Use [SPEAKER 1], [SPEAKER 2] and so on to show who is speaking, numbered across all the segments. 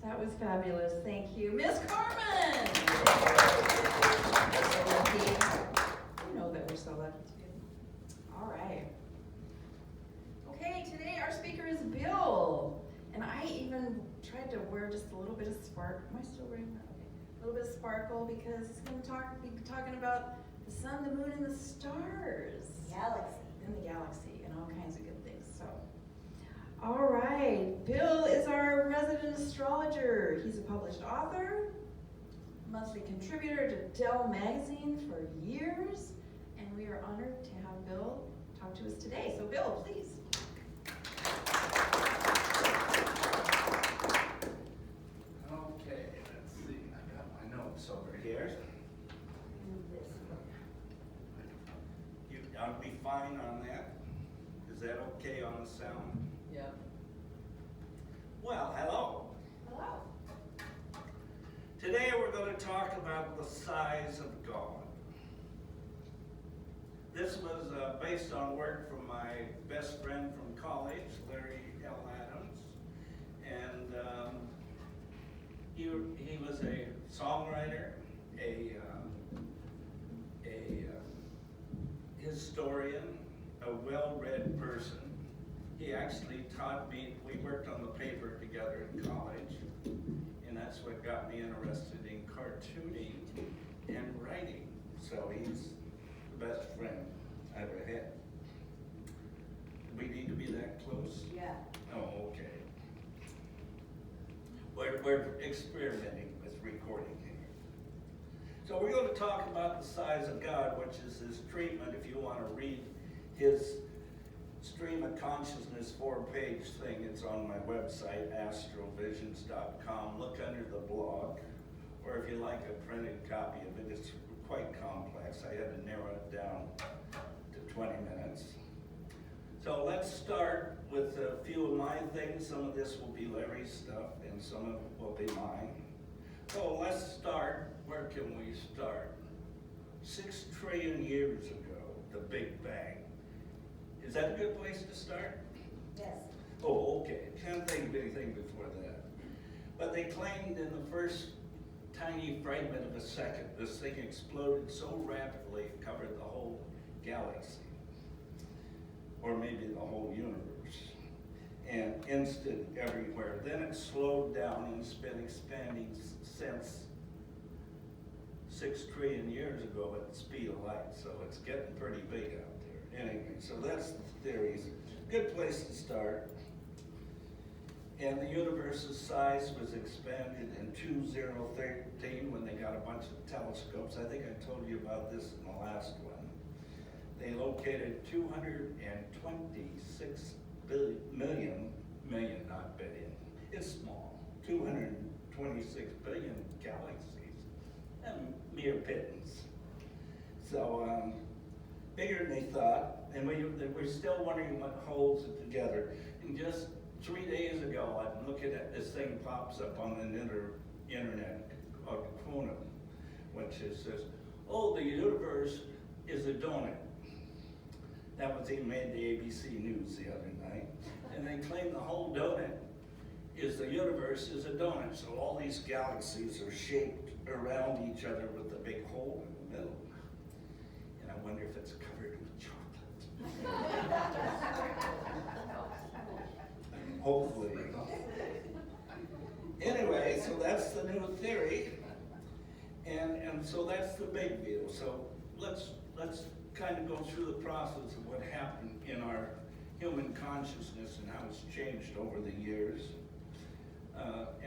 [SPEAKER 1] That was fabulous. Thank you. Miss Carmen! So lucky. You know that we're so lucky to be. All right. Okay, today our speaker is Bill. And I even tried to wear just a little bit of sparkle. Am I still wearing that? Okay. A little bit of sparkle because he's going to be talking about the sun, the moon, and the stars.
[SPEAKER 2] Galaxy.
[SPEAKER 1] And the galaxy and all kinds of good things. So, all right. Bill is our resident astrologer. He's a published author, monthly contributor to Dell Magazine for years, and we are honored to have Bill talk to us today. So, Bill, please.
[SPEAKER 3] Okay, let's see. I got my notes over here. I'll be fine on that. Is that okay on the sound?
[SPEAKER 1] Yeah.
[SPEAKER 3] Well, hello.
[SPEAKER 1] Hello.
[SPEAKER 3] Today we're going to talk about the size of God. This was based on work from my best friend from college, Larry L. Adams. And he was a songwriter, a historian, a well-read person. He actually taught me, we worked on the paper together in college, and that's what got me interested in cartooning and writing. So he's the best friend I ever had. Do we need to be that close?
[SPEAKER 2] Yeah.
[SPEAKER 3] Oh, okay. We're experimenting with recording here. So we're going to talk about the size of God, which is his treatment. If you want to read his Stream of Consciousness 4-page thing, it's on my website, astrovisions.com. Look under the blog, or if you like a printed copy of it, it's quite complex. I had to narrow it down to 20 minutes. So let's start with a few of my things. Some of this will be Larry's stuff, and some of it will be mine. So let's start. Where can we start? 6 trillion years ago, the Big Bang. Is that a good place to start?
[SPEAKER 2] Yes.
[SPEAKER 3] Oh, okay. Can't think of anything before that. But they claimed in the first tiny fragment of a second, this thing exploded so rapidly it covered the whole galaxy, or maybe the whole universe, and instant everywhere. Then it slowed down and it's been expanding since 6 trillion years ago at the speed of light, so it's getting pretty big out there. Anyway, so that's the theories. Good place to start. And the universe's size was expanded in 2013 when they got a bunch of telescopes. I think I told you about this in the last one. They located 226 million, not billion. It's small. 226 billion galaxies. And mere pittance. So, bigger than they thought, and we're still wondering what holds it together. And just 3 days ago, I'm looking at this thing pops up on the internet called Quantum, which says, oh, the universe is a donut. That was even made the ABC News the other night. And they claim the whole donut is the universe is a donut. So all these galaxies are shaped around each other with a big hole in the middle. And I wonder if it's covered with chocolate. Hopefully. Anyway, so that's the new theory. And so that's the big deal. So let's kind of go through the process of what happened in our human consciousness and how it's changed over the years,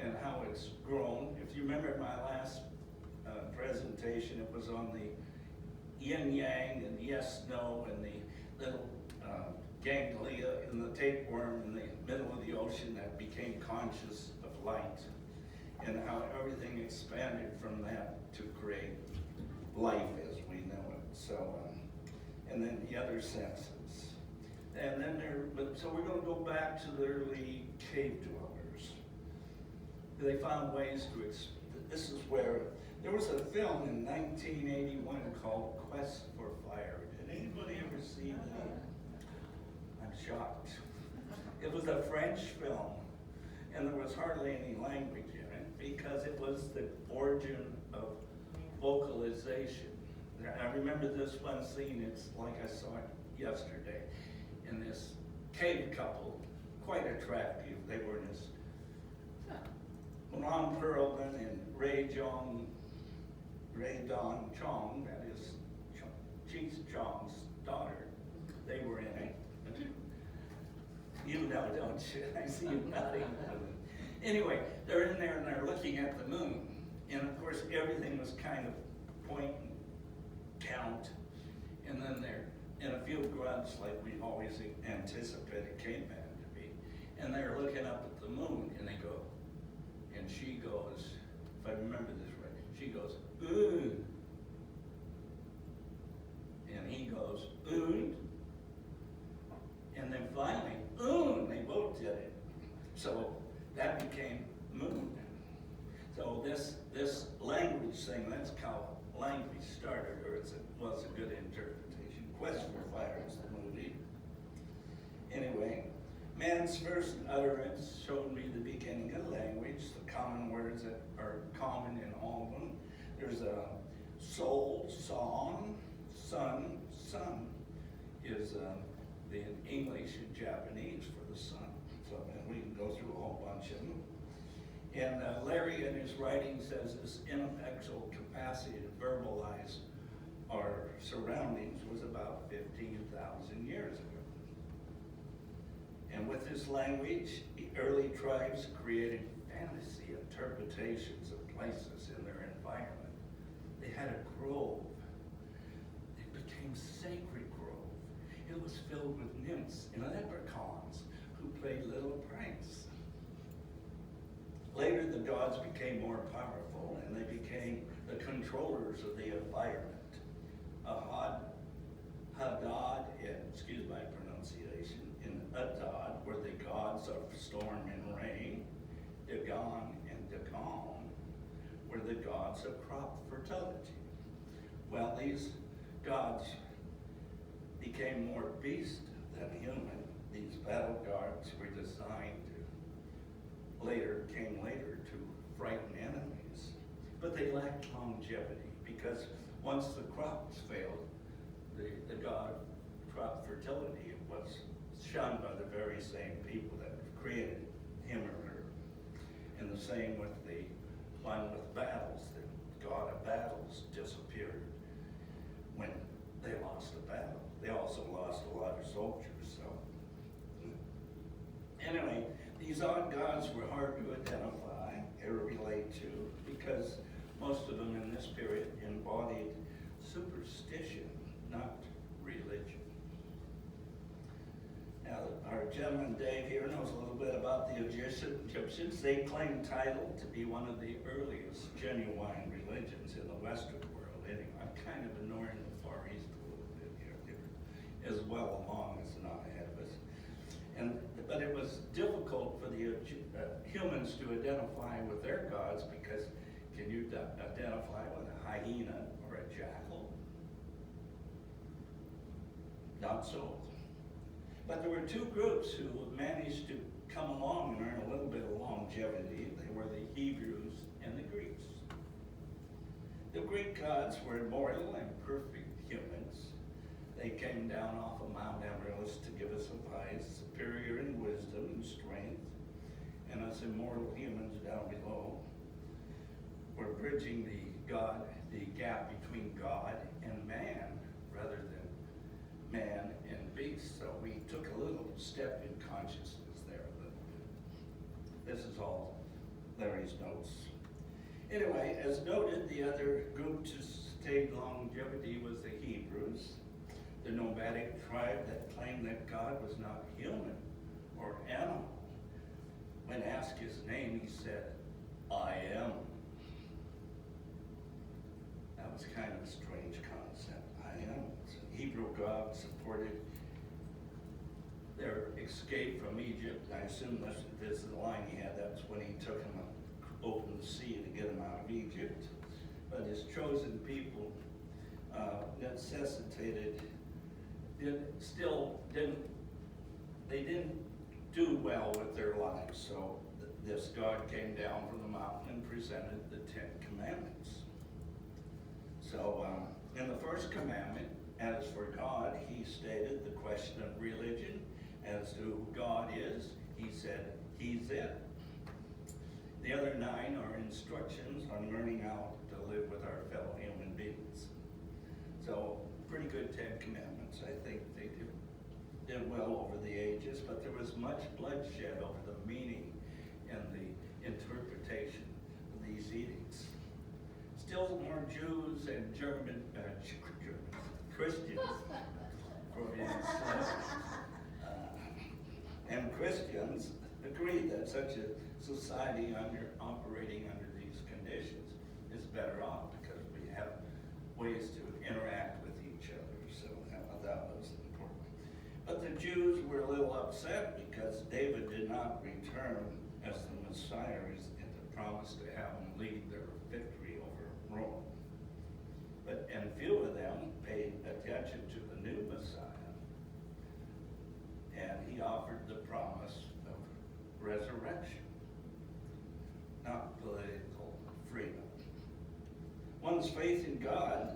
[SPEAKER 3] and how it's grown. If you remember my last presentation, it was on the yin-yang and yes-no and the little ganglia in the tapeworm in the middle of the ocean that became conscious of light, and how everything expanded from that to create life as we know it. So, and then the other senses. And then so we're going to go back to the early cave dwellers. They found ways to, this is where, there was a film in 1981 called Quest for Fire. Did anybody ever see that? I'm shocked. It was a French film. And there was hardly any language in it because it was the origin of vocalization. I remember this one scene, it's like I saw it yesterday, in this cave couple, quite attractive. They were in this Ron Perlman and Ray Don Chong, that is Cheech Chong's daughter. They were in it. You know, don't you? I see you nodding. Anyway, they're in there and they're looking at the moon. And of course, everything was kind of point and count. And then they're in a few grunts like we always anticipated caveman to be. And they're looking up at the moon and they go, and she goes, if I remember this right, she goes, ooh. And he goes, ooh. And then finally, ooh, they both did it. So that became moon. So this language thing, that's how language started, or it was a good interpretation. Quest for Fire is the movie. Anyway, man's first utterance showed me the beginning of language, the common words that are common in all of them. There's a soul, song, sun, sun is the English and Japanese for the sun. So we can go through a whole bunch of them. And Larry in his writing says this ineffectual capacity to verbalize our surroundings was about 15,000 years ago. And with this language, the early tribes created fantasy interpretations of places in their environment. They had a grove. It became sacred grove. It was filled with nymphs and leprechauns who played little pranks. Later, the gods became more powerful and they became the controllers of the environment. Hadad, excuse my pronunciation, in Adad were the gods of storm and rain. Dagon and Dagon were the gods of crop fertility. Well, these gods became more beast than human. These battle gods were designed came later to frighten enemies. But they lacked longevity because once the crops failed, the god of crop fertility was shunned by the very same people that created him or her. And the same with the one with battles. The god of battles disappeared when they lost a battle. They also lost a lot of soldiers. So anyway, these odd gods were hard to identify or relate to because most of them in this period embodied superstition, not religion. Now, our gentleman Dave here knows a little bit about the Egyptians. They claim title to be one of the earliest genuine religions in the Western world. Anyway, I'm kind of ignoring the Far East a little bit here. They're as well along as not ahead of us. But it was difficult for the humans to identify with their gods because can you identify with a hyena or a jackal? Not so. But there were two groups who managed to come along and earn a little bit of longevity. They were the Hebrews and the Greeks. The Greek gods were immortal and perfect humans. They came down off of Mount Everest to give us advice, superior in wisdom and strength, and us immortal humans down below were bridging the gap between God and man, rather than man and beast. So we took a little step in consciousness there. But this is all Larry's notes. Anyway, as noted, the other group to stay longevity was the Hebrews, the nomadic tribe that claimed that God was not human or animal. When asked his name, he said, I am. That was kind of a strange concept. I am. Hebrew God supported their escape from Egypt. I assume this is the line he had. That's when he took them opened the sea to get them out of Egypt. But his chosen people they didn't do well with their lives. So this God came down from the mountain and presented the 10 Commandments. So in the first commandment, as for God, he stated the question of religion. As to who God is, he said, he's it. The other 9 are instructions on learning how to live with our fellow human beings. So, pretty good 10 Commandments. I think they did well over the ages, but there was much bloodshed over the meaning and the interpretation of these edicts. Still more Jews and Christians, for instance, and Christians agree that such a society operating under these conditions is better off because we have ways to interact with each other. So that was important. But the Jews were a little upset because David did not return as the Messiah and promised to have him lead their victory over Rome. And few of them paid attention to the new Messiah. And he offered the promise of resurrection, not political freedom. One's faith in God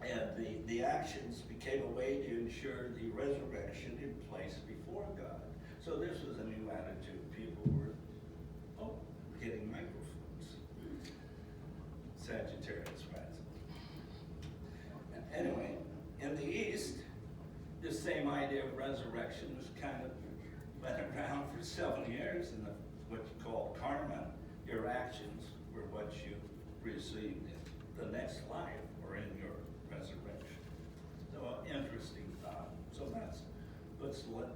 [SPEAKER 3] and the actions became a way to ensure the resurrection in place before God. So this was a new attitude. People were getting microphones. Sagittarius rising. Anyway, in the East, this same idea of resurrection was kind of been around for 7 years in what you call karma. Your actions were what you received in the next life or in your resurrection. So interesting thought. So let's let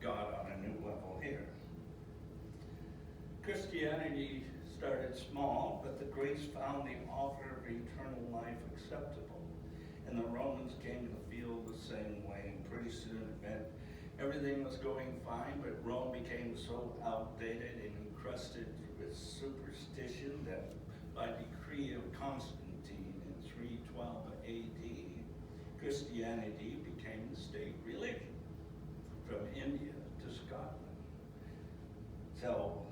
[SPEAKER 3] God on a new level here. Christianity started small, but the Greeks found the offer of eternal life acceptable. And the Romans came to feel the same way. And pretty soon it meant everything was going fine, but Rome became so outdated and encrusted with superstition that by decree of Constantine in 312 AD, Christianity became the state religion from India to Scotland. So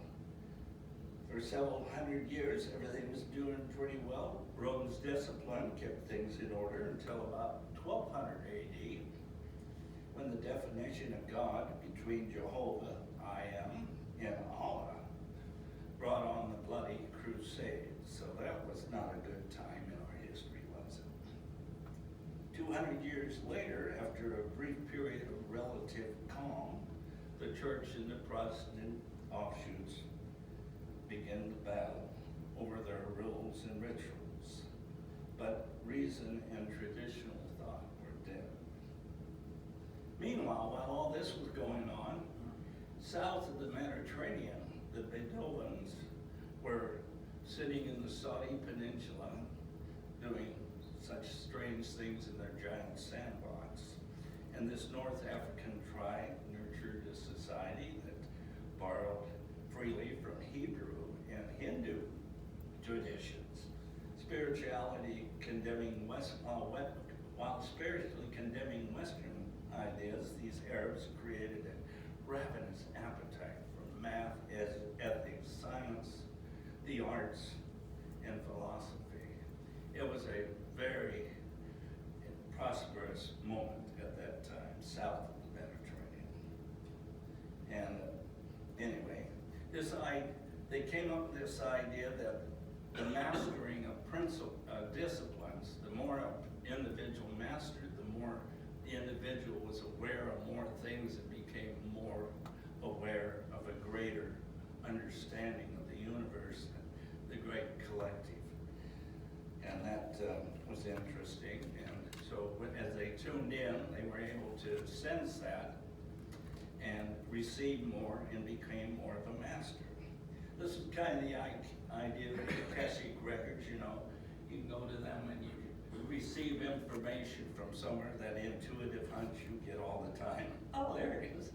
[SPEAKER 3] for several hundred years, everything was doing pretty well. Rome's discipline kept things in order until about 1200 AD, when the definition of God between Jehovah, I am, and Allah brought on the bloody crusade. So that was not a good time in our history, was it? 200 years later, after a brief period of relative calm, the church and the Protestant offshoots began to battle over their rules and rituals. But reason and traditional thought were dead. Meanwhile, while all this was going on, south of the Mediterranean, the Bedouins were sitting in the Saudi Peninsula doing such strange things in their giant sandbox. And this North African tribe nurtured a society that borrowed freely from Hebrew and Hindu traditions. Spirituality condemning while spiritually condemning Western ideas, these Arabs created a ravenous appetite for math, ethics, science, the arts, and philosophy. It was a very prosperous moment at that time, south of the Mediterranean. And anyway, they came up with this idea that the mastering of disciplines, the more an individual mastered, the more the individual was aware of more things and became more aware of a greater understanding of the universe and the great collective. And that was interesting. And so as they tuned in, they were able to sense that and receive more and became more of a master. This is kind of the idea of the Akashic records. You know, you can go to them and you receive information from somewhere, that intuitive hunch you get all the time. Oh, there it is.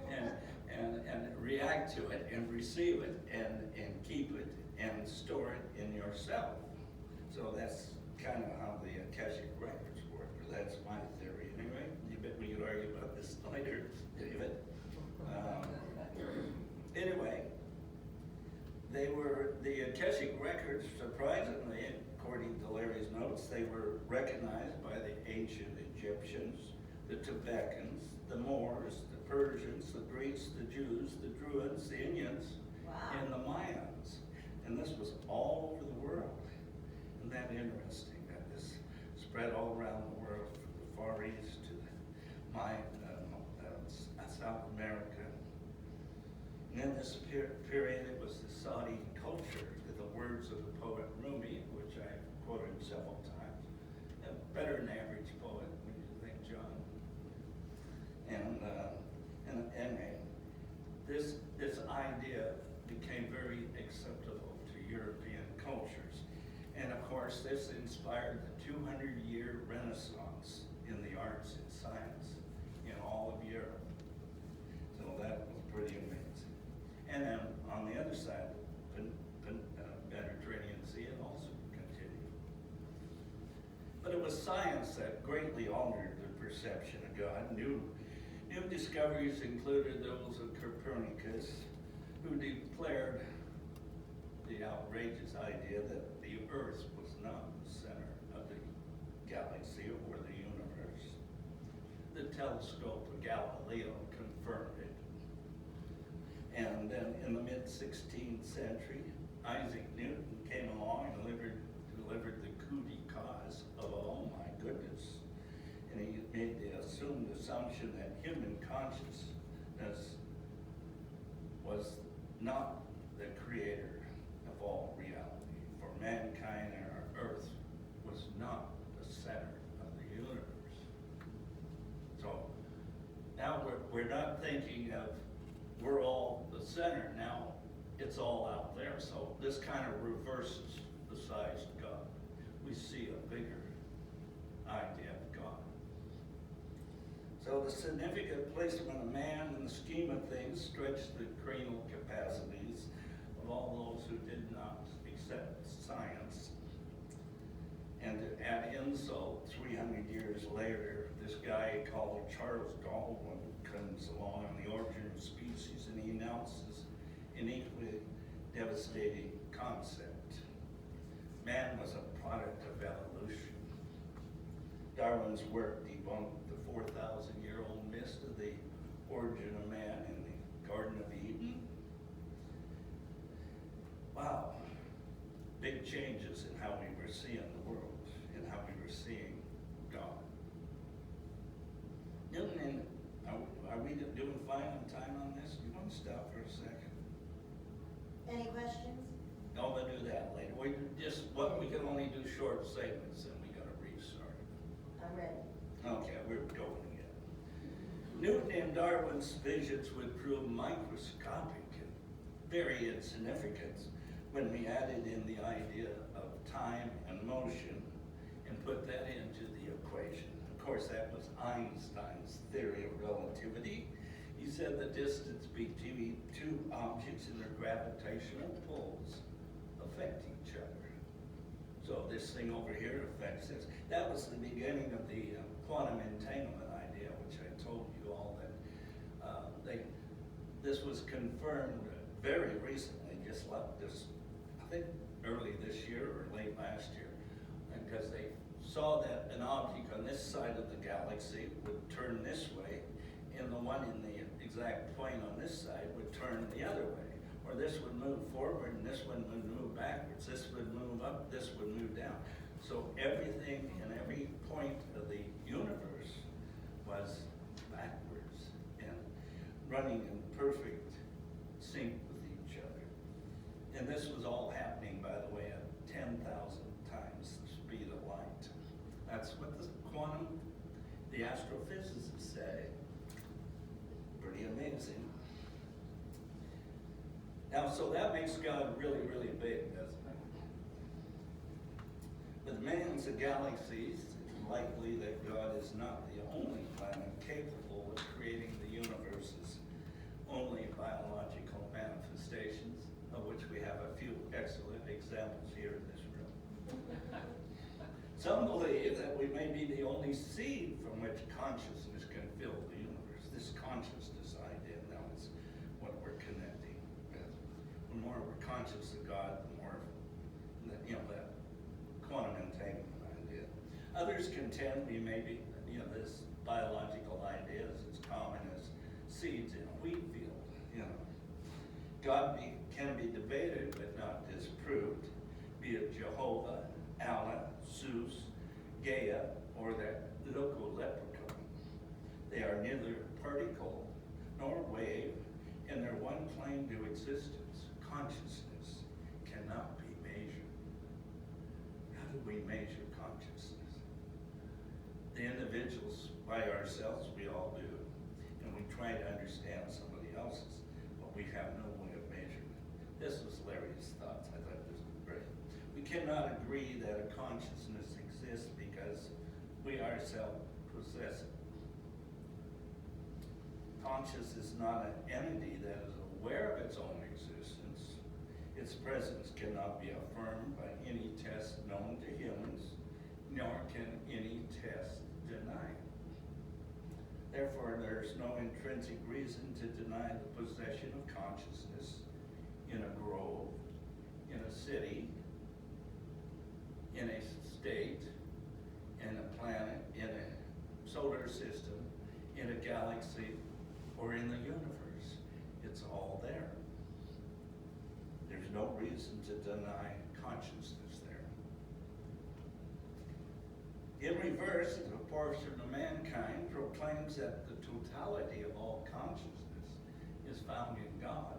[SPEAKER 3] And react to it and receive it and keep it and store it in yourself. So that's kind of how the Akashic records work. That's my theory anyway. You bet we could argue about this later, David. Anyway, They were, the Akashic records, surprisingly, according to Larry's notes, they were recognized by the ancient Egyptians, the Tibetans, the Moors, the Persians, the Greeks, the Jews, the Druids, the Indians, and the Mayans. And this was all over the world. Isn't that interesting that this spread all around the world, from the Far East to the South America. And in this period, it was the Saudi culture, with the words of the poet Rumi, which I've quoted several times. A better than average poet, what do you think, John? And this idea became very acceptable to European cultures. And of course, this inspired the 200-year Renaissance in the arts and science in all of Europe. So that was pretty amazing. And then on the other side, the Mediterranean Sea, it also continued. But it was science that greatly altered the perception of God. New discoveries included those of Copernicus, who declared the outrageous idea that the Earth was not the center of the galaxy or the universe. The telescope of Galileo confirmed it. And then in the mid-16th century, Isaac Newton came along and delivered the coup d'etat of, oh my goodness. And he made the assumed assumption that human consciousness was not the creator of all reality. For mankind and our Earth was not the center of the universe. So now we're not thinking of we're all the center, now it's all out there. So this kind of reverses the size of God. We see a bigger idea of God. So the significant placement of man in the scheme of things stretched the cranial capacities of all those who did not accept science. And to add insult, 300 years later, this guy called Charles Darwin comes along on the origin of species, and he announces an equally devastating concept. Man was a product of evolution. Darwin's work debunked the 4,000-year-old myth of the origin of man in the Garden of Eden. Wow, big changes in how we were seeing the world and how we were seeing God. Newton, are we doing fine on time on this? Do you want to stop for a second?
[SPEAKER 2] Any questions?
[SPEAKER 3] No, we'll do that later. We can only do short segments, and we got to restart.
[SPEAKER 2] I'm ready.
[SPEAKER 3] Okay, we're going again. Newton and Darwin's visions would prove microscopic and very insignificant when we added in the idea of time and motion and put that into the equation. Of course, that was Einstein's theory of relativity. He said the distance between two objects and their gravitational pulls affect each other. So this thing over here affects this. That was the beginning of the quantum entanglement idea, which I told you all that this was confirmed very recently, just like this, I think early this year or late last year, because they saw that an object on this side of the galaxy would turn this way, and the one in the exact plane on this side would turn the other way. Or this would move forward and this one would move backwards. This would move up, this would move down. So everything in every point of the universe was backwards and running in perfect sync with each other. And this was all happening, by the way, at 10,000 times the speed of light. That's what the astrophysicists say. Pretty amazing. Now, so that makes God really, really big, doesn't it? With millions of galaxies, it's likely that God is not the only planet capable of creating the universe's only biological manifestations, of which we have a few excellent examples here in this room. Some believe that we may be the only seed from which consciousness can fill the universe. This consciousness idea now is what we're connecting with. Or more we're conscious of God, the more that quantum entanglement idea. Others contend we may be, this biological idea is as common as seeds in a wheat field. God can be debated but not disproved, be it Jehovah, Allah, Zeus, Gaia, or that local leprechaun. They are neither particle nor wave, and their one claim to existence, consciousness, cannot be measured. How do we measure consciousness? The individuals by ourselves, we all do, and we try to understand somebody else's, but we have no way of measuring it. This was Larry's thoughts. I thought this was great. We cannot agree that a consciousness exists because we ourselves possess it. Conscious is not an entity that is aware of its own existence. Its presence cannot be affirmed by any test known to humans, nor can any test deny it. Therefore, there is no intrinsic reason to deny the possession of consciousness in a grove, in a city, in a state, in a planet, in a solar system, in a galaxy, or in the universe. It's all there. There's no reason to deny consciousness there. In reverse, the portion of mankind proclaims that the totality of all consciousness is found in God.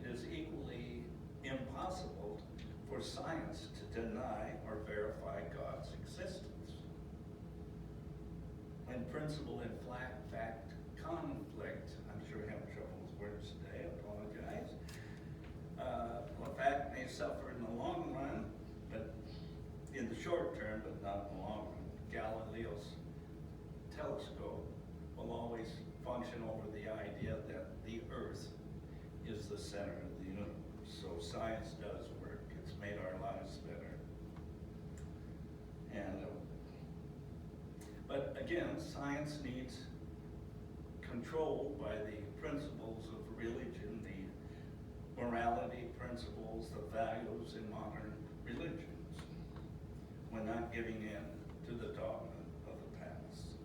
[SPEAKER 3] It is equally impossible for science to deny or verify God's existence. When principle and fact conflict, I'm sure I have trouble with words today, I apologize. Fact may suffer in the long run, but in the short term, but not in the long run. Galileo's telescope will always function over the idea that the Earth is the center of the universe. So science does work. It's made our lives better. And but again, science needs control by the principles of religion, the morality principles, the values in modern religions. We're not giving in to the dogma of the past.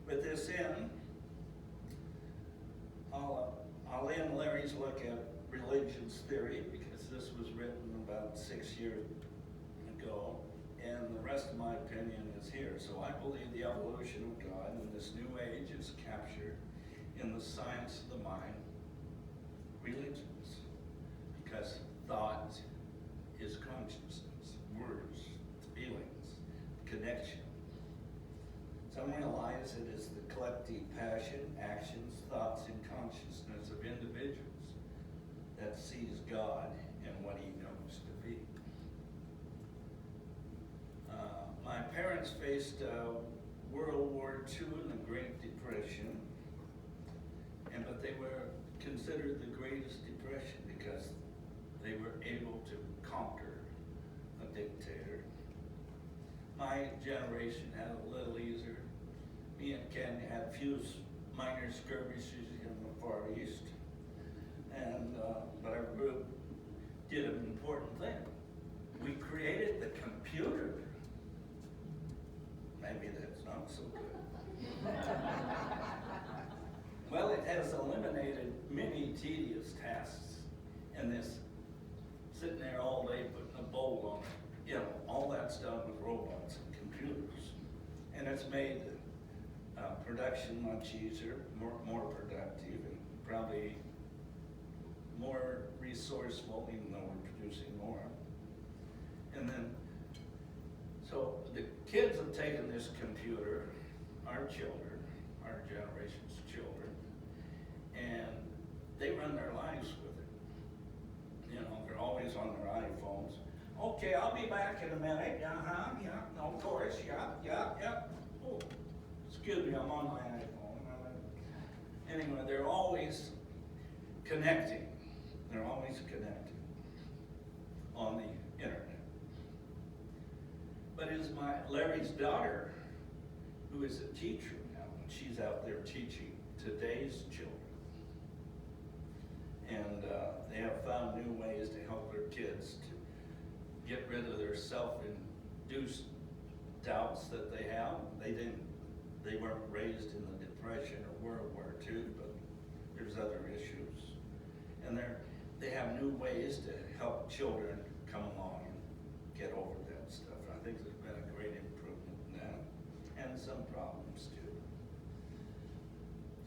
[SPEAKER 3] With this in, I'll end Larry's look at religions theory because this was written about 6 years ago, and the rest of my opinion is here. So I believe the evolution of God in this new age is captured in the science of the mind, religions, because thought is consciousness, words, feelings, connection. Some realize it is the collective passion, actions, thoughts, and consciousness of individuals that sees God and what he knows to be. My parents faced World War II and the Great Depression, but they were considered the greatest depression because they were able to conquer a dictator. My generation had it a little easier. Me and Ken had a few minor skirmishes in the Far East, but our group did an important thing. We created the computer. Maybe that's not so good. Well, it has eliminated many tedious tasks in this sitting there all day putting a bowl on it. All that's done with robots and computers. And it's made production much easier, more productive, and probably more resourceful, even though we're producing more. And then, so the kids have taken this computer, our children, our generation's children, and they run their lives with it. They're always on their iPhones. Okay, I'll be back in a minute. Yeah, of course, yeah. Oh, excuse me, I'm on my iPhone. Anyway, they're always connecting. They're always connecting on the internet. But it's Larry's daughter, who is a teacher now, and she's out there teaching today's children. And they have found new ways to help their kids to get rid of their self-induced doubts that they have. They weren't raised in the Depression or World War II, but there's other issues. And they have new ways to help children come along and get over that stuff. I think there's been a great improvement in that, and some problems too.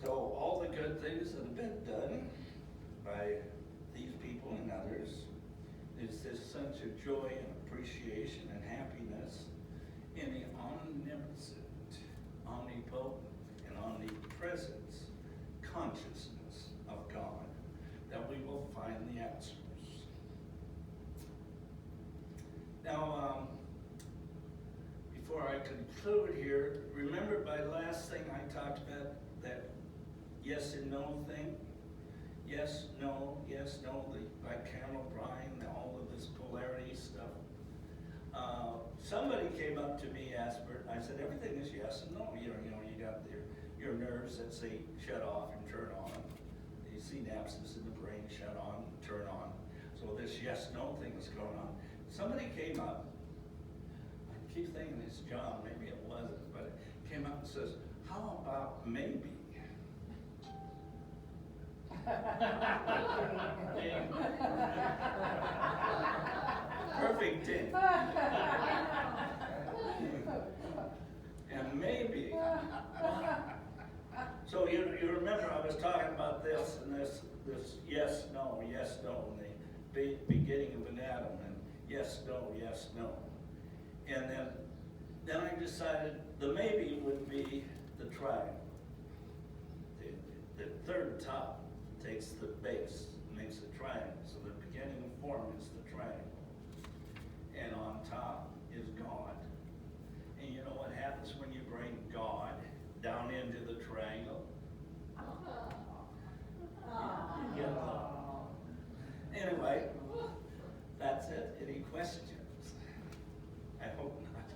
[SPEAKER 3] So all the good things that have been done by these people and others is this sense of joy and appreciation and happiness in the omnipotent, omnipotent, and omnipresent consciousness of God, that we will find the answers. Now, before I conclude here, remember my last thing I talked about, that yes and no thing? Yes, no, the bicameral Brian, all of this polarity stuff. Somebody came up to me, Asper, I said, everything is yes and no. You got your nerves that say shut off and turn on. The synapses in the brain shut on and turn on. So this yes-no thing is going on. Somebody came up, I keep thinking it's John, maybe it wasn't, but it came up and says, how about maybe? Perfect ding. And maybe. So you remember I was talking about this and this yes, no, and the beginning of an atom, and yes, no. And then I decided the maybe would be the triangle. The third top takes the base, makes a triangle. So the beginning form is the triangle. And on top is God. And you know what happens when you bring God down into the triangle? You get love. Anyway, that's it. Any questions? I hope not.